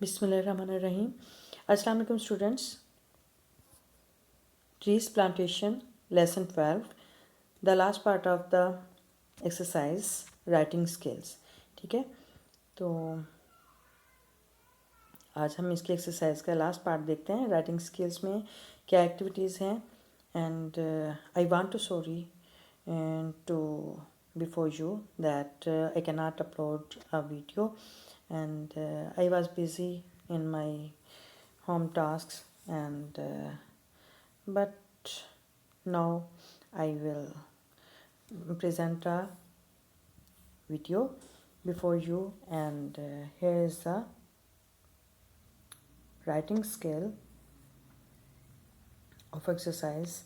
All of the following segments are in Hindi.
बिस्मिल्लाहिर्रहमानिर्रहीम। अस्सलाम वालेकुम students. Trees plantation lesson 12, the last part of the exercise writing skills. ठीक है, तो आज हम इसकी एक्सरसाइज का लास्ट पार्ट देखते हैं। राइटिंग स्किल्स में क्या एक्टिविटीज़ हैं and I want to sorry to before you that I cannot upload a video and I was busy in my home tasks and but now I will present a video before you and here is the writing skill of exercise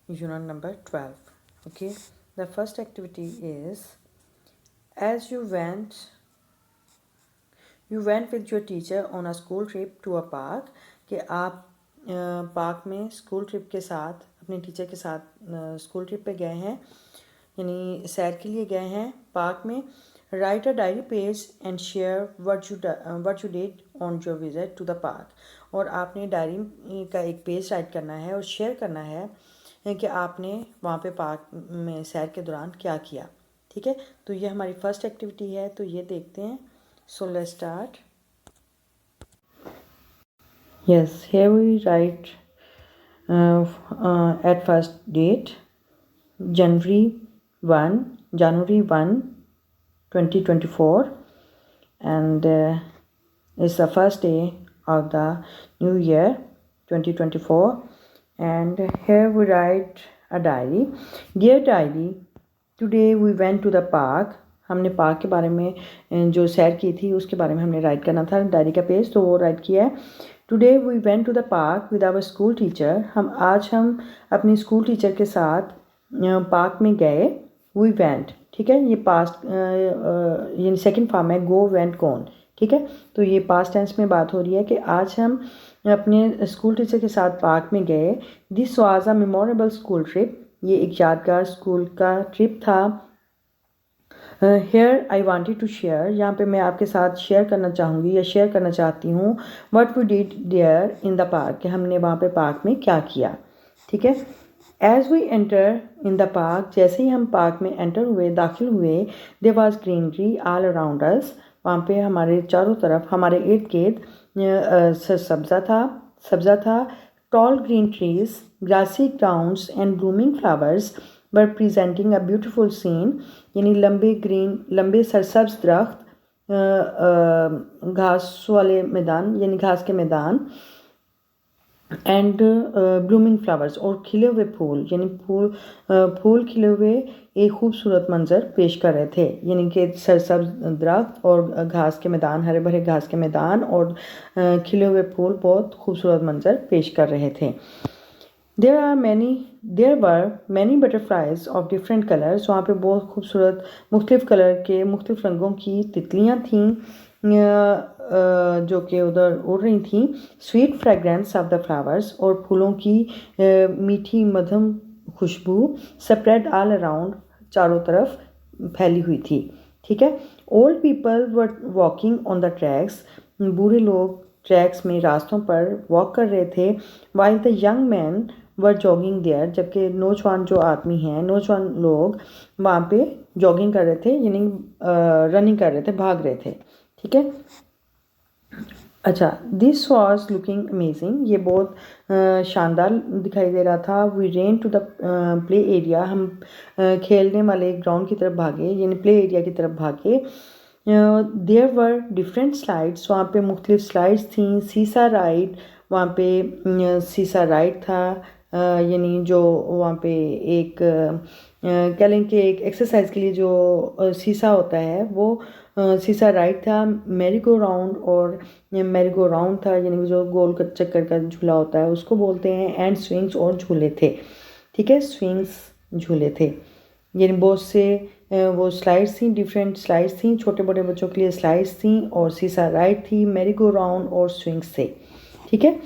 unit number 12. Okay, the first activity is as you went with your teacher on a school trip to a park कि आप पार्क में स्कूल ट्रिप के साथ अपने टीचर के साथ स्कूल ट्रिप पे गए हैं, यानी सैर के लिए गए हैं पार्क में। Write a diary page and share what you did on your visit to the park. और आपने डायरी का एक पेज राइट करना है और शेयर करना है कि आपने वहाँ पे पार्क में सैर के दौरान क्या किया। ठीक है, तो ये हमारी फर्स्ट एक्टिविटी है, तो ये देखते हैं। So let's start. Yes, here we write at first date January 1, 2024, and it's the first day of the new year 2024, and here we write a diary. Dear diary, today we went to the park. हमने पार्क के बारे में जो सैर की थी उसके बारे में हमने राइट करना था डायरी का पेज, तो वो राइट किया है। Today we went to the park with our school teacher. आज हम अपनी स्कूल टीचर के साथ पार्क में गए। वी वेंट, ठीक है, ये पास्ट ये सेकंड फॉर्म है, गो वेंट कौन। ठीक है, तो ये पास्ट टेंस में बात हो रही है कि आज हम अपने स्कूल टीचर के साथ पार्क में गए। This was a memorable school trip. ये एक यादगार स्कूल का ट्रिप था। Here I wanted to share, यहाँ पे मैं आपके साथ शेयर करना चाहूँगी या शेयर करना चाहती हूँ what we did there in the park, कि हमने वहाँ पे पार्क में क्या किया। ठीक है, as we enter in the park, जैसे ही हम पार्क में एंटर हुए, दाखिल हुए, there was greenery all around us. वहाँ पे हमारे चारों तरफ, हमारे इर्द गिर्द सब्ज़ा था। Tall green trees, grassy grounds and blooming flowers were presenting a beautiful scene, यानी लंबे सरसब्ज दरख्त, घास वाले मैदान यानी घास के मैदान, एंड ब्लूमिंग फ्लावर्स और खिले हुए फूल, यानी फूल खिले हुए एक खूबसूरत मंजर पेश कर रहे थे, यानी कि सरसब्ज दरख्त और घास के मैदान, हरे भरे घास के मैदान और खिले हुए फूल बहुत खूबसूरत मंजर पेश कर रहे थे। There were many butterflies of different colors. वहाँ पे बहुत खूबसूरत मुख्तलिफ कलर के, मुख्तलिफ रंगों की तितलियाँ थीं जो कि उधर उड़ रही थीं। Sweet fragrance of the flowers, और फूलों की मीठी मधुर खुशबू स्प्रेड ऑल अराउंड, चारों तरफ फैली हुई थी। ठीक है, old people were walking on the tracks, बूढ़े लोग ट्रैक्स में, रास्तों पर वॉक कर रहे थे। While the young man were jogging there, जबकि नौजवान जो आदमी हैं, नौजवान लोग वहाँ पे जॉगिंग कर रहे थे, यानी रनिंग कर रहे थे, भाग रहे थे। ठीक है, अच्छा, दिस वॉज लुकिंग अमेजिंग, ये बहुत शानदार दिखाई दे रहा था। We ran to the play area, हम खेलने वाले ग्राउंड की तरफ भागे, यानी प्ले एरिया की तरफ भागे। देयर वर डिफरेंट स्लाइड्स, वहाँ पे मुख्तलिफ स्लाइड्स थी। सीसा राइड, वहाँ पे सीसा राइड था, यानी जो वहाँ पे एक कह लें कि एक एक्सरसाइज के लिए जो सीसा होता है वो सीसा राइड था। मैरी गो राउंड, और मैरी गो राउंड था, यानी जो गोल चक्कर का झूला होता है उसको बोलते हैं। एंड स्विंग्स, और झूले थे। ठीक है, स्विंग्स झूले थे, यानी बहुत से वो स्लाइड्स थी, डिफरेंट स्लाइड्स थी, छोटे बड़े बच्चों के लिए स्लाइड्स थी, और सीसा राइड थी, मैरी गो राउंड और स्विंग्स थे। ठीक है,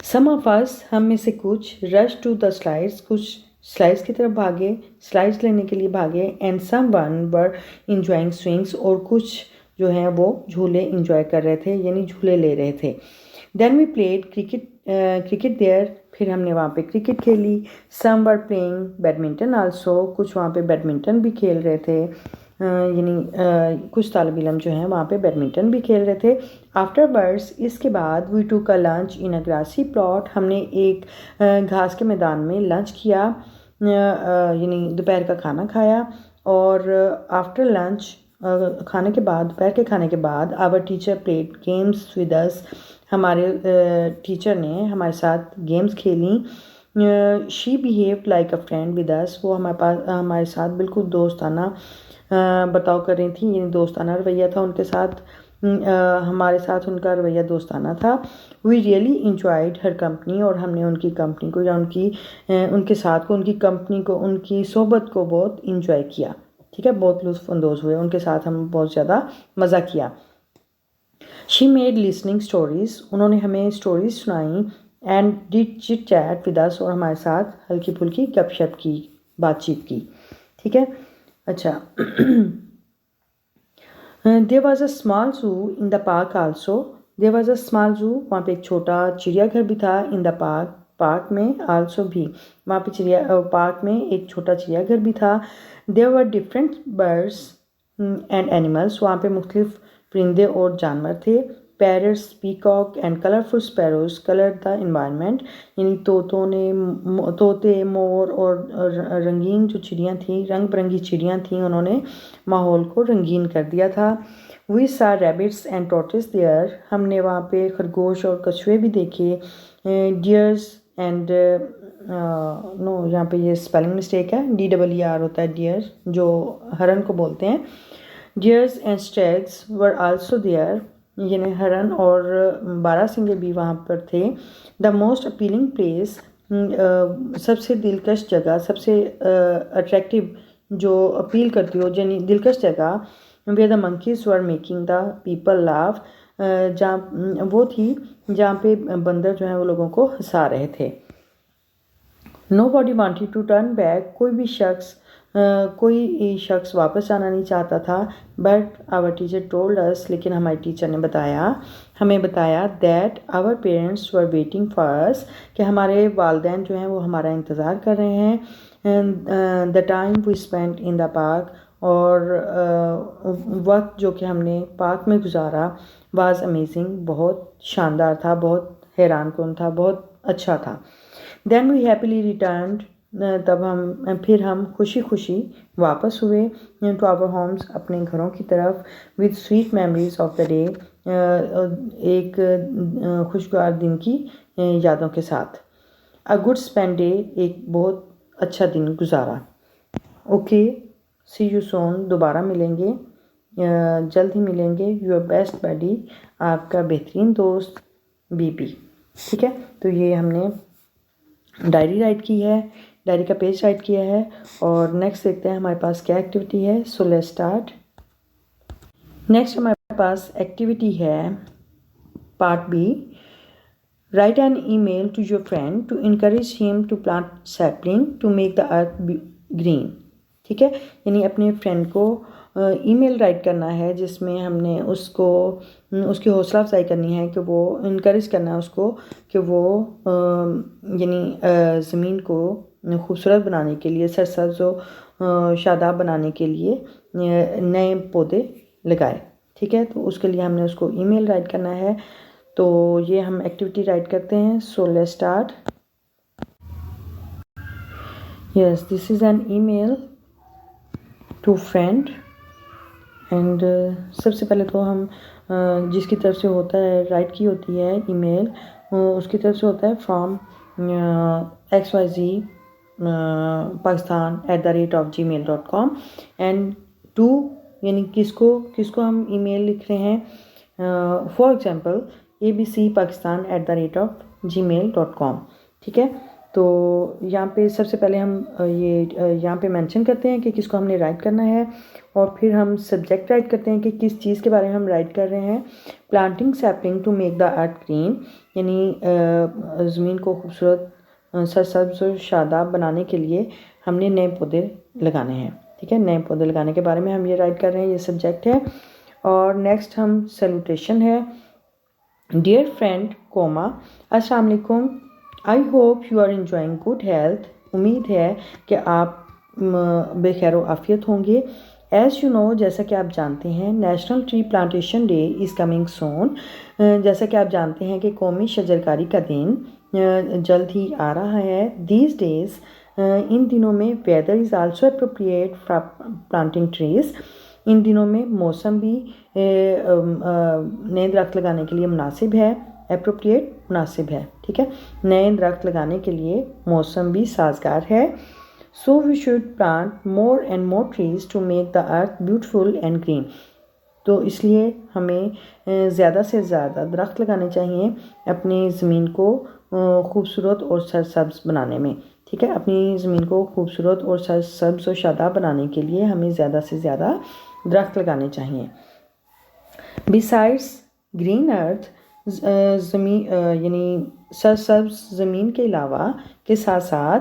सम ऑफ अस, हम में से कुछ, रश टू द स्लाइड्स, कुछ स्लाइड्स की तरफ भागे, स्लाइड्स लेने के लिए भागे। And some one were enjoying swings, और कुछ जो हैं वो झूले इंजॉय कर रहे थे, यानी झूले ले रहे थे। Then we played cricket there, फिर हमने वहाँ पे क्रिकेट खेली। Some were playing badminton also, कुछ वहाँ पे बैडमिंटन भी खेल रहे थे, यानी कुछ तालिब इल्म जो हैं वहाँ पे बैडमिंटन भी खेल रहे थे। आफ्टरवर्ड्स, इसके बाद we took a lunch in a grassy plot, हमने एक घास के मैदान में लंच किया, यानी दोपहर का खाना खाया। और आफ्टर लंच, खाने के बाद, दोपहर के खाने के बाद, our teacher played games with us, हमारे टीचर ने हमारे साथ गेम्स खेली। She behaved like a friend with us, वो हमारे साथ बिल्कुल दोस्ताना बर्ताव कर रही थी, यानी दोस्ताना रवैया था उनके साथ। हमारे साथ उनका रवैया दोस्ताना था। We really enjoyed her company, और हमने उनकी कंपनी को या उनके साथ को, उनकी कंपनी को, उनकी सोहबत को बहुत इंजॉय किया। ठीक है, बहुत लुत्फ़अंदोज़ हुए, उनके साथ हम बहुत ज़्यादा मज़ा किया। शी मेड लिसनिंग स्टोरीज़, उन्होंने हमें स्टोरीज़ सुनाई। And did chit chat with us, और हमारे साथ हल्की फुल्की गपशप की, बातचीत की। ठीक है, अच्छा। There was a small zoo in the park also, there was a small zoo, वहाँ पे एक छोटा चिड़ियाघर भी था। इन द पार्क में, आल्सो भी, वहाँ पे पार्क में एक छोटा चिड़ियाघर भी था। There were different birds and animals, वहाँ पे मुख्तलिफ परिंदे और जानवर थे। Parrots, peacock and colourful sparrows colour the environment, यानी तोते, मोर और रंगीन जो चिड़ियाँ थीं, रंग बिरंगी चिड़ियाँ थीं, उन्होंने माहौल को रंगीन कर दिया था। We saw rabbits and tortoise there, हमने वहाँ पे खरगोश और कछुए भी देखे। डियर्स एंड नो, यहाँ पे ये स्पेलिंग मिस्टेक है, DEER होता है डियर, जो हरन को बोलते हैं। Deers and stags were also there, यानी हरन और बारहसिंगे भी वहाँ पर थे। द मोस्ट अपीलिंग प्लेस, सबसे दिलकश जगह, सबसे अट्रैक्टिव जो अपील करती हो, यानी दिलकश जगह, where the monkeys were making the people laugh, जहाँ वो थी जहाँ पे बंदर जो हैं वो लोगों को हंसा रहे थे। Nobody wanted to turn back, कोई शख्स वापस जाना नहीं चाहता था। But our teacher told us, लेकिन हमारे टीचर ने हमें बताया that our parents were waiting for us, कि हमारे वालदैन जो हैं वो हमारा इंतज़ार कर रहे हैं। The time we spent in the park, और वक्त जो कि हमने पार्क में गुजारा, वाज अमेजिंग, बहुत शानदार था, बहुत हैरान कुन था, बहुत अच्छा था। देन वी हैप्पीली रिटर्नड, फिर हम खुशी खुशी वापस हुए टू आवर होम्स, अपने घरों की तरफ। With sweet memories of the day, एक खुशगवार दिन की यादों के साथ। अ गुड स्पेंड डे, एक बहुत अच्छा दिन गुजारा। ओके, सी यू सोन, दोबारा मिलेंगे, जल्द ही मिलेंगे। योर बेस्ट बडी, आपका बेहतरीन दोस्त BP। ठीक है, तो ये हमने डायरी राइट की है, डायरी का पेज राइट किया है। और नेक्स्ट देखते हैं हमारे पास क्या एक्टिविटी है। सो लेट्स स्टार्ट। नेक्स्ट हमारे पास एक्टिविटी है part B। Write an email to your friend to encourage him to plant sapling to make the earth green. ठीक है, यानी अपने फ्रेंड को ईमेल राइट करना है, जिसमें हमने उसकी हौसला अफजाई करनी है, कि वो इनकरेज करना है उसको, कि वो यानी ज़मीन को खूबसूरत बनाने के लिए, सरसब्ज़ व शादाब बनाने के लिए नए पौधे लगाए। ठीक है, तो उसके लिए हमने उसको ईमेल राइट करना है। तो ये हम एक्टिविटी राइट करते हैं। So let's start. Yes, this is an email to friend. And सबसे पहले तो हम जिसकी तरफ से होता है, राइट की होती है ईमेल, उसकी तरफ से होता है from XYZ pakistan@gmail.com। And to, यानी किसको हम ईमेल लिख रहे हैं। For example ABC pakistan@gmail.com। ठीक है, तो यहाँ पे सबसे पहले हम यहाँ पे मेंशन करते हैं कि किसको हमने राइट करना है, और फिर हम सब्जेक्ट राइट करते हैं कि किस चीज़ के बारे में हम राइट कर रहे हैं। Planting sapling to make the earth green, यानी ज़मीन को खूबसूरत, सरसब्ज और शादाब बनाने के लिए हमने नए पौधे लगाने हैं। ठीक है, नए पौधे लगाने के बारे में हम ये राइट कर रहे हैं, ये सब्जेक्ट है। और नेक्स्ट हम सैल्यूटेशन है, डियर फ्रेंड कोमा अस्सलाम वालेकुम, I hope you are enjoying good health. उम्मीद है कि आप बेखैर आफियत होंगे। एज़ यू नो, जैसा कि आप जानते हैं, national tree plantation day is coming soon. जैसा कि आप जानते हैं कि कौमी शजरकारी का दिन जल्द ही आ रहा है। दीज डेज़, इन दिनों में weather is also appropriate for planting trees. इन दिनों में मौसम भी नए दरख्त लगाने के लिए मुनासिब है। अप्रोप्रिएट मुनासिब है, ठीक है। नए दरख्त लगाने के लिए मौसम भी साजगार है। So we should plant more and more trees to make the earth beautiful and green. तो इसलिए हमें ज़्यादा से ज़्यादा दरख्त लगाने चाहिए अपनी ज़मीन को खूबसूरत और सरसब्ज बनाने में, ठीक है। अपनी ज़मीन को खूबसूरत और सरसब्ज और शादाब बनाने के लिए हमें ज़्यादा से ज़्यादा दरख्त लगाने चाहिए। बिसाइड्स ग्रीन अर्थ, ज़मीन यानी सरसब्ज ज़मीन के अलावा के साथ साथ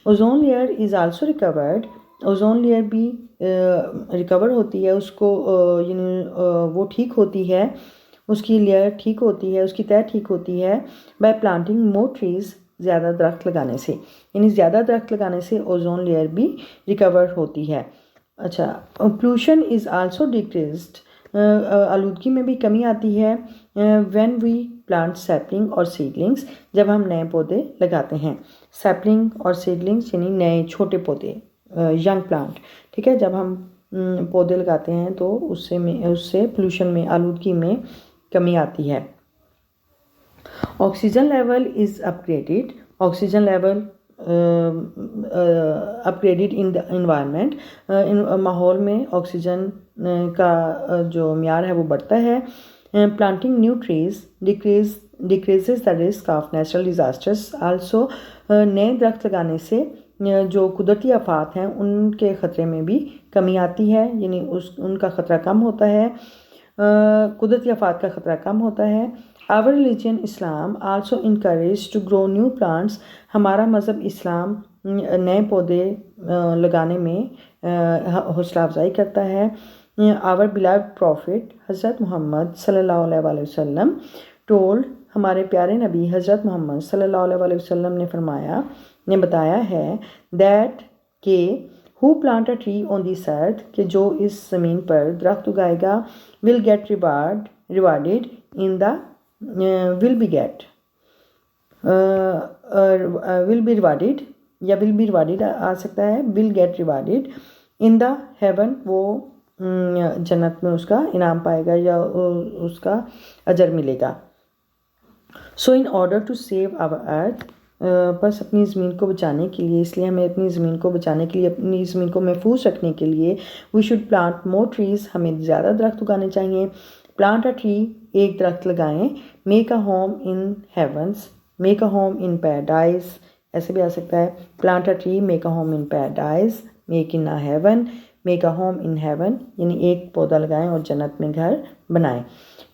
ozone layer is also recovered. Ozone layer भी रिकवर होती है, उसको यानी वो ठीक होती है, उसकी लेयर ठीक होती है, उसकी तह ठीक होती है बाय प्लांटिंग मोर ट्रीज़, ज़्यादा दरख्त लगाने से। यानी ज़्यादा दरख्त लगाने से ओजोन लेयर भी रिकवर होती है। अच्छा, पोल्यूशन इज़ आल्सो डिक्रीज्ड, आलूदगी में भी कमी आती है व्हेन वी प्लांट सैपलिंग और सीडलिंग्स, जब हम नए पौधे लगाते हैं। सैपलिंग और सीडलिंग्स यानी नए छोटे पौधे, यंग प्लांट, ठीक है। जब हम पौधे लगाते हैं तो उससे पोल्यूशन में, आलूदगी में कमी आती है। Oxygen level is upgraded, oxygen level upgraded in the environment, माहौल में ऑक्सीजन का जो म्यार है वो बढ़ता है। Planting new trees decreases the risk of natural disasters also, नए दरख्त लगाने से जो कुदरती आफात हैं उनके ख़तरे में भी कमी आती है, यानी उनका ख़तरा कम होता है, कुदरती आफात का ख़तरा कम होता है। Our religion Islam also encourage to grow new plants, हमारा मज़हब इस्लाम नए पौधे लगाने में हौसला अफजाई करता है। आवर बिलाव्ड प्रॉफिट हज़रत मोहम्मद सल्लल्लाहु अलैहि वसल्लम टोल्ड, हमारे प्यारे नबी हज़रत मोहम्मद सल्लल्लाहु अलैहि वसल्लम ने बताया है दैट के who plant a tree on this earth, कि जो इस ज़मीन पर दरख्त उगाएगा, will get rewarded in the will be rewarded या विल बी रिवार्डेड आ सकता है, will get rewarded in the heaven, वो जन्नत में उसका इनाम पाएगा या उसका अजर मिलेगा। So in order to save our earth, बस अपनी ज़मीन को बचाने के लिए, इसलिए हमें अपनी ज़मीन को बचाने के लिए, अपनी ज़मीन को महफूज रखने के लिए we should plant more trees, हमें ज़्यादा दरख्त उगाने चाहिए। प्लांट अ ट्री, एक दरख्त लगाएं। Make a home in heavens, make a home in paradise, ऐसे भी आ सकता है। Plant a tree, make a home in paradise, make in a heaven, make a home in heaven, यानी एक पौधा लगाएं और जन्नत में घर बनाएं।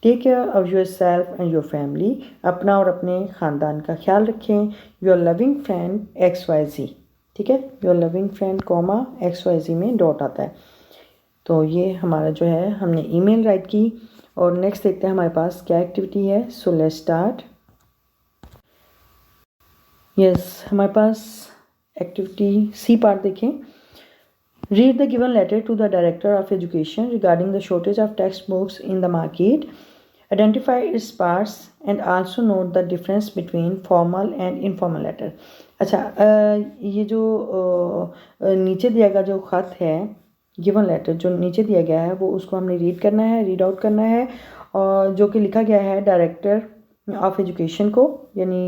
Take care of yourself and your family, अपना और अपने ख़ानदान का ख्याल रखें। योर लविंग फ्रेंड XYZ, ठीक है। Your loving friend comma XYZ में डॉट आता है। तो ये हमारा जो है, हमने ईमेल राइट की। और नेक्स्ट देखते हैं हमारे पास क्या एक्टिविटी है। सो लेट्स स्टार्ट। यस, हमारे पास एक्टिविटी सी पार्ट देखें। Read the given letter to the Director of Education regarding the shortage of textbooks in the market. Identify its parts and also note the difference between formal and informal letter. अच्छा, ये जो नीचे दिया गया जो ख़त है, गिवन लेटर जो नीचे दिया गया है, वो उसको हमने रीड करना है, रीड आउट करना है, और जो कि लिखा गया है डायरेक्टर ऑफ एजुकेशन को, यानी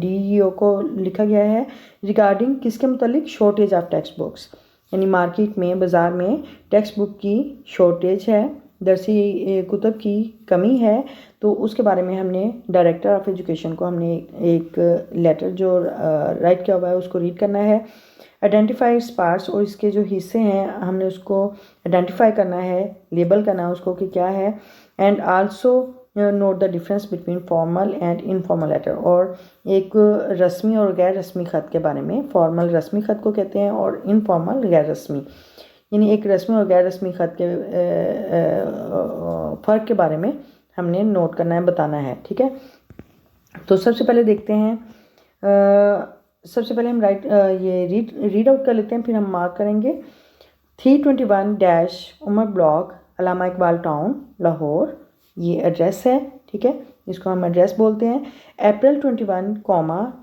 DEO को लिखा गया है। रिगार्डिंग किसके मुतालिक? शॉर्टेज ऑफ टेक्स्ट बुक्स, यानी मार्केट में, बाज़ार में टेक्स्ट बुक की शॉर्टेज है, दरसी कुतब की कमी है। तो उसके बारे में हमने डायरेक्टर ऑफ एजुकेशन को हमने एक लेटर जो राइट किया हुआ है उसको रीड करना है। आइडेंटिफाई इट्स पार्ट्स, और इसके जो हिस्से हैं हमने उसको आइडेंटिफाई करना है, लेबल करना है उसको कि क्या है। And also note the difference between formal and informal letter, और एक रस्मी और गैर रस्मी ख़त के बारे में। फॉर्मल रस्मी ख़त को कहते हैं और इनफॉर्मल गैर रस्मी। यानी एक रस्मी और गैर रस्मी ख़त के फ़र्क के बारे में हमने नोट करना है, बताना है। ठीक है, तो सबसे पहले देखते हैं, सबसे पहले हम रीड आउट कर लेते हैं, फिर हम मार्क करेंगे। 321 उमर ब्लॉक, अल्लामा इकबाल टाउन, लाहौर, ये एड्रेस है। ठीक है, इसको हम एड्रेस बोलते हैं। अप्रैल 21,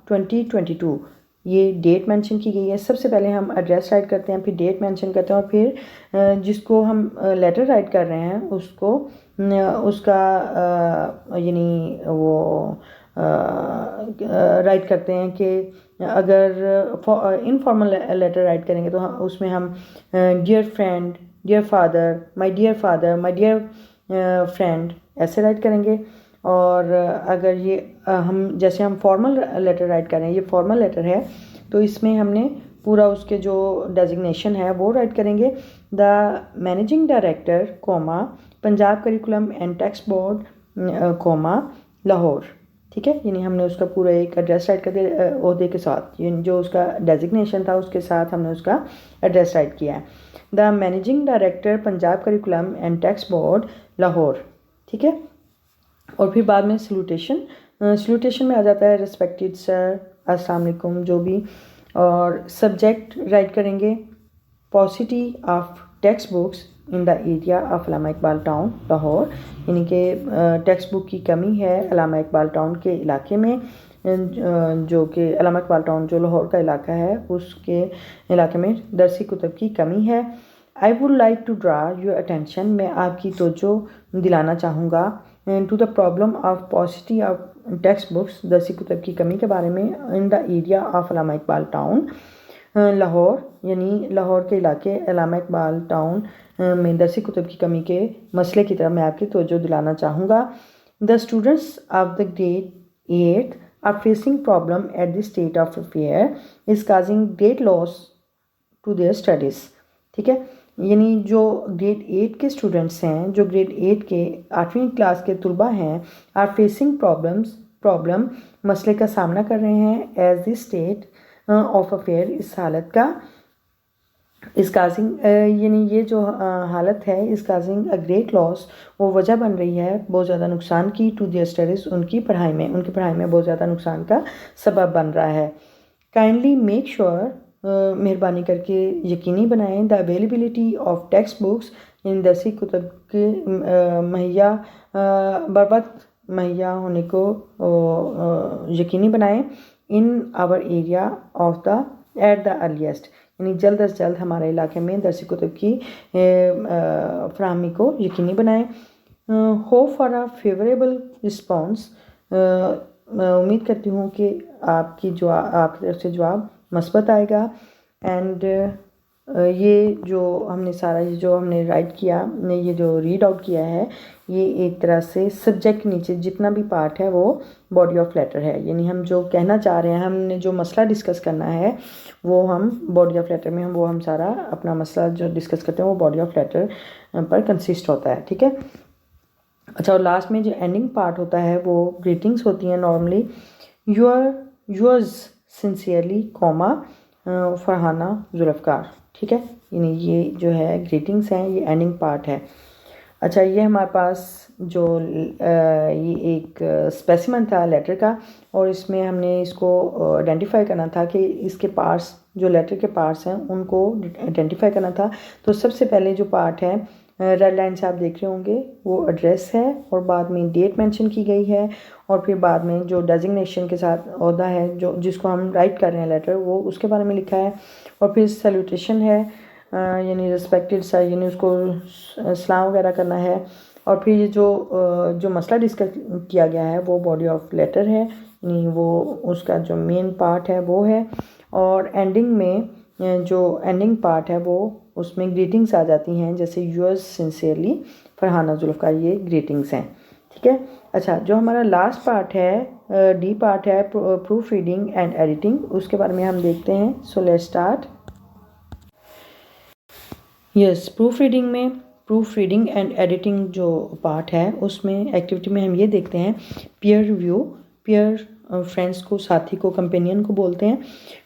2022 ये डेट मेंशन की गई है। सबसे पहले हम एड्रेस राइट करते हैं, फिर डेट मेंशन करते हैं, और फिर जिसको हम लेटर राइट कर रहे हैं उसको उसका यानी वो राइट करते हैं कि अगर इनफॉर्मल लेटर राइट करेंगे तो उसमें हम dear friend, dear father, my dear friend ऐसे राइट करेंगे। और अगर ये हम जैसे हम फॉर्मल लेटर राइट कर रहे हैं, ये फॉर्मल लेटर है, तो इसमें हमने पूरा उसके जो डेजिग्नेशन है वो राइट करेंगे। The managing director, Punjab curriculum and text board, Lahore. ठीक है, यानी हमने उसका पूरा एक एड्रेस राइट कर दिया ओहदे के साथ, जो उसका डेजिग्नेशन था उसके साथ हमने उसका एड्रेस राइट किया है। The managing director, Punjab curriculum and text board, Lahore. ठीक है, और फिर बाद में सल्यूटेशन में आ जाता है रिस्पेक्टेड सर, अस्सलाम वालेकुम, जो भी। और सब्जेक्ट राइट करेंगे पॉसिटी of text books in the area of Allama Iqbal town, Lahore, यानी कि टेक्स्ट बुक की कमी है अल्लामा इकबाल टाउन के इलाके में, जो कि अल्लामा इकबाल टाउन जो लाहौर का इलाका है उसके इलाके में दरसी कुतब की कमी है। I would like to draw your attention, मैं आपकी तवज्जो दिलाना चाहूँगा to the problem of paucity of text books, दरसी कुतब की कमी के बारे में, in the area of Allama Iqbal town, Lahore, यानी लाहौर के इलाके अल्लामा इकबाल टाउन में दरसी कुतब की कमी के मसले की तरफ मैं आपकी तवज्जो दिलाना चाहूँगा। The students of the grade 8 are facing problem at the state of affair is causing great loss to their studies. ठीक है, यानी जो ग्रेड 8 के स्टूडेंट्स हैं, जो ग्रेड 8 के 8वीं क्लास के तलबा हैं, आर फेसिंग प्रॉब्लम मसले का सामना कर रहे हैं as the state of affair, इस हालत का, इस काजिंग यानी ये जो हालत है, इस काजिंग अ ग्रेट लॉस, वो वजह बन रही है बहुत ज़्यादा नुकसान की, टू देयर स्टडीज़, उनकी पढ़ाई में बहुत ज़्यादा नुकसान का सबब बन रहा है। काइंडली मेक श्योर, मेहरबानी करके यकीनी बनाएं, the availability of text books in दरसी कुतब के बरवक्त मुहैया होने को यकीनी बनाएं, in our area of the at the earliest, यानी जल्द अज जल्द हमारे इलाके में दरसी कुतब की फराहमी को यकीनी बनाएं। Hope for a favourable response, उम्मीद करती हूँ कि आपकी तरफ से जवाब मस्बत आएगा। एंड ये जो हमने राइट किया, ये जो रीड आउट किया है, ये एक तरह से सब्जेक्ट नीचे जितना भी पार्ट है वो बॉडी ऑफ लेटर है, यानी हम जो कहना चाह रहे हैं, हमने जो मसला डिस्कस करना है वो हम बॉडी ऑफ लेटर में हम सारा अपना मसला जो डिस्कस करते हैं वो बॉडी ऑफ लेटर पर कंसिस्ट होता है। ठीक है, अच्छा, और लास्ट में जो एंडिंग पार्ट होता है वो ग्रीटिंग्स होती हैं normally. Yours sincerely, Farhana Zulfiqar. ठीक है, यानी ये जो है ग्रीटिंग्स हैं, ये एंडिंग पार्ट है। अच्छा, ये हमारे पास जो ये एक स्पेसिमन था लेटर का, और इसमें हमने इसको आइडेंटिफाई करना था कि इसके पार्ट्स, जो लेटर के पार्ट्स हैं उनको आइडेंटिफाई करना था। तो सबसे पहले जो पार्ट है, रेड लाइन से आप देख रहे होंगे, वो एड्रेस है, और बाद में डेट मेंशन की गई है, और फिर बाद में जो डेजिग्नेशन के साथ ओहदा है जो जिसको हम राइट कर रहे हैं लेटर, वो उसके बारे में लिखा है। और फिर सैल्यूटेशन है, यानी रिस्पेक्टेड सर, यानी उसको सलाम वगैरह करना है। और फिर ये जो मसला डिस्कस किया गया है वो बॉडी ऑफ लेटर है, यानी वो उसका जो मेन पार्ट है वो है। और एंडिंग में जो एंडिंग पार्ट है वो उसमें ग्रीटिंग्स आ जाती हैं, जैसे योर्स सिंसियरली फरहाना जुल्फ़कार, ये ग्रीटिंग्स हैं। ठीक है, अच्छा, जो हमारा लास्ट पार्ट है, डी पार्ट है, प्रूफ रीडिंग एंड एडिटिंग, उसके बारे में हम देखते हैं। So let's start. Yes, proof reading and editing जो पार्ट है उसमें एक्टिविटी में हम ये देखते हैं, पीयर फ्रेंड्स को, साथी को, कंपेनियन को बोलते हैं।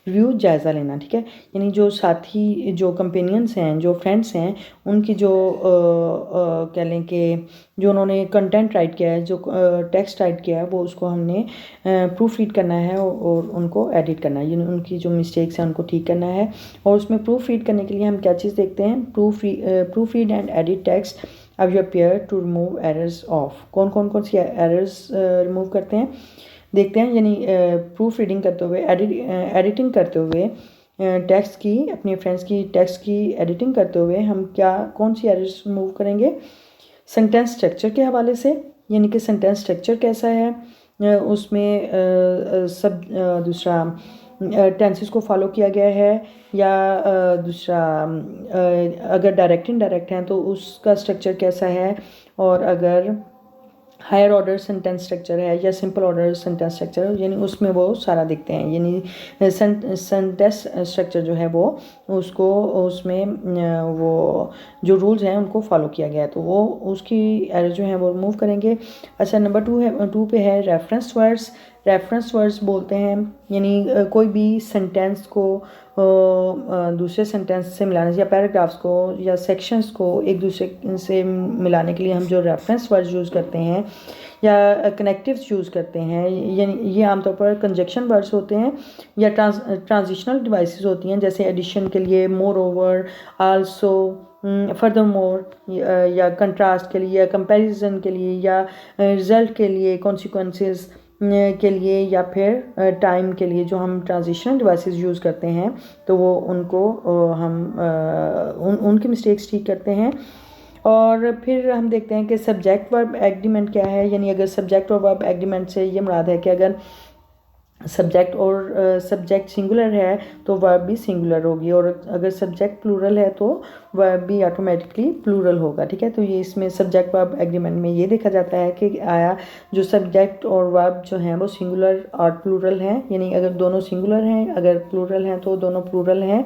रिव्यू जायज़ा लेना, ठीक है। यानी जो साथी, जो कंपेनियंस हैं, जो फ्रेंड्स हैं, उनकी जो कह लें कि जो उन्होंने कंटेंट राइट किया है, जो टेक्स्ट राइट किया है, वो उसको हमने प्रूफ रीड करना है और उनको एडिट करना है। यानी उनकी जो मिस्टेक्स हैं उनको ठीक करना है। और उसमें प्रूफ रीड करने के लिए हम क्या चीज़ देखते हैं? Proof read and edit text अब you appear to remove errors of. कौन सी एरर्स रिमूव करते हैं देखते हैं। यानी प्रूफ रीडिंग करते हुए, एडिटिंग करते हुए, टेक्स्ट की, अपने फ्रेंड्स की टेक्स्ट की एडिटिंग करते हुए हम कौन सी एरर्स रिमूव करेंगे? सेंटेंस स्ट्रक्चर के हवाले से, यानी कि सेंटेंस स्ट्रक्चर कैसा है, उसमें दूसरा टेंसेस को फॉलो किया गया है, या दूसरा अगर डायरेक्ट इनडायरेक्ट हैं तो उसका स्ट्रक्चर कैसा है, और अगर हायर ऑर्डर सेंटेंस स्ट्रक्चर है या सिंपल ऑर्डर सेंटेंस स्ट्रक्चर, यानी उसमें वो सारा देखते हैं। यानी सेंटेंस स्ट्रक्चर जो है वो उसको, उसमें वो जो रूल्स हैं उनको फॉलो किया गया है, तो वो उसकी एरर जो है वो रिमूव करेंगे। अच्छा, नंबर 2 पे है रेफरेंस वर्ड्स। रेफरेंस वर्ड्स बोलते हैं यानी कोई भी सेंटेंस को दूसरे सेंटेंस से मिलाने या पैराग्राफ्स को या सेक्शंस को एक दूसरे से मिलाने के लिए हम जो रेफरेंस वर्ड्स यूज़ करते हैं या कनेक्टिव्स यूज़ करते हैं, यानी ये आमतौर पर कंजक्शन वर्ड्स होते हैं या ट्रांजिशनल डिवाइसेस होती हैं, जैसे एडिशन के लिए more over, also, further more, या कंट्रास्ट के लिए, या कंपैरिजन के लिए, या रिजल्ट के लिए, कॉन्सिक्वेंसेस के लिए, या फिर टाइम के लिए जो हम ट्रांजिशनल डिवाइसेस यूज़ करते हैं, तो वो उनको हम उनकी मिस्टेक्स ठीक करते हैं। और फिर हम देखते हैं कि सब्जेक्ट वर्ब एग्रीमेंट क्या है। यानी अगर सब्जेक्ट और वर्ब एग्रीमेंट से ये मुराद है कि अगर सब्जेक्ट सिंगुलर है तो वर्ब भी सिंगुलर होगी, और अगर सब्जेक्ट प्लूरल है तो वर्ब भी ऑटोमेटिकली प्लूरल होगा, ठीक है। तो ये इसमें सब्जेक्ट वर्ब एग्रीमेंट में ये देखा जाता है कि आया जो सब्जेक्ट और वर्ब जो हैं वो सिंगुलर और प्लूरल हैं, यानी अगर दोनों सिंगुलर हैं, अगर प्लूरल हैं तो दोनों प्लूरल हैं,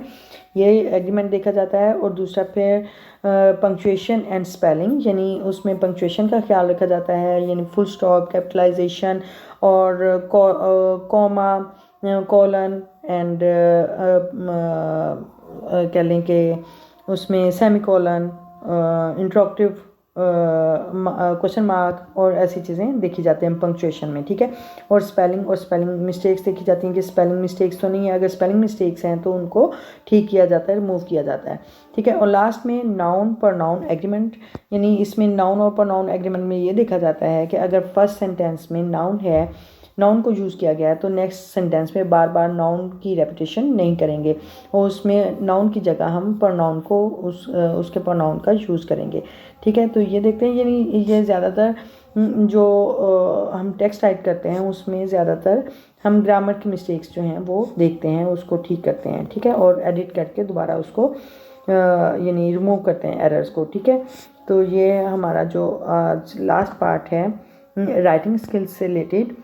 ये एग्रीमेंट देखा जाता है। और दूसरा फिर पंक्चुएशन एंड स्पेलिंग, यानी उसमें पंक्चुएशन का ख्याल रखा जाता है, यानी फुल स्टॉप, कैपिटलाइजेशन और कॉमा, कॉलन एंड कह लें कि उसमें सेमी कॉलन, इंटरॉप्टिव क्वेश्चन मार्क और ऐसी चीज़ें देखी जाती हैं पंक्चुएशन में, ठीक है। और स्पेलिंग मिस्टेक्स देखी जाती हैं कि स्पेलिंग मिस्टेक्स तो नहीं है, अगर स्पेलिंग मिस्टेक्स हैं तो उनको ठीक किया जाता है, रिमूव किया जाता है, ठीक है। और लास्ट में नाउन प्रोनाउन एग्रीमेंट, यानी इसमें नाउन और प्रोनाउन एग्रीमेंट में ये देखा जाता है कि अगर फर्स्ट सेंटेंस में नाउन है, नाउन को यूज़ किया गया है, तो नेक्स्ट सेंटेंस में बार बार नाउन की रेपिटेशन नहीं करेंगे, और उसमें नाउन की जगह हम प्रोनाउन को उसके प्रोनाउन का यूज़ करेंगे, ठीक है। तो ये देखते हैं, यानी ये ज़्यादातर जो हम टेक्स्ट राइट करते हैं उसमें ज़्यादातर हम ग्रामर की मिस्टेक्स जो हैं वो देखते हैं, उसको ठीक करते हैं, ठीक है, और एडिट करके दोबारा उसको यानी रिमूव करते हैं एरर्स को, ठीक है। तो ये हमारा जो आज लास्ट पार्ट है राइटिंग स्किल्स से रिलेटेड,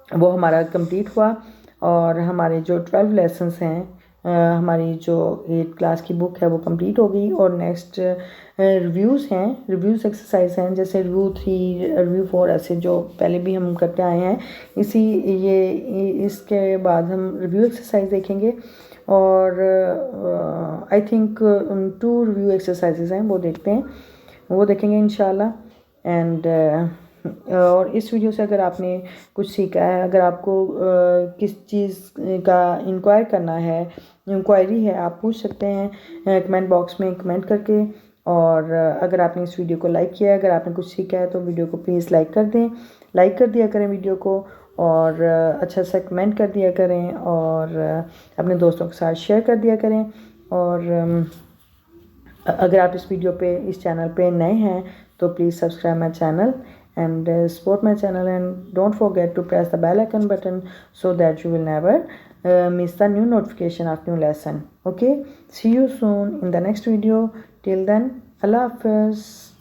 वो हमारा कंप्लीट हुआ। और हमारे जो 12 लेसन्स हैं, हमारी जो 8th क्लास की बुक है वो कंप्लीट हो गई। और नेक्स्ट रिव्यूज़ हैं, रिव्यूज़ एक्सरसाइज हैं, जैसे रिव्यू 3, रिव्यू 4, ऐसे जो पहले भी हम करते आए हैं। इसके बाद हम रिव्यू एक्सरसाइज देखेंगे, और आई थिंक 2 रिव्यू एक्सरसाइजेज हैं वो देखेंगे इंशाल्लाह। एंड और इस वीडियो से अगर आपने कुछ सीखा है, अगर आपको किस चीज़ का इंक्वायरी है, आप पूछ सकते हैं कमेंट बॉक्स में कमेंट करके। और अगर आपने इस वीडियो को लाइक किया है, अगर आपने कुछ सीखा है तो वीडियो को प्लीज़ लाइक कर दें, लाइक कर दिया करें वीडियो को, और अच्छा सा कमेंट कर दिया करें, और अपने दोस्तों के साथ शेयर कर दिया करें। और अगर आप इस वीडियो पे, इस चैनल पे नए हैं तो please subscribe my channel and support my channel, and don't forget to press the bell icon button so that you will never miss the new notification of new lesson. Okay, see you soon in the next video. Till then, Allah Hafiz.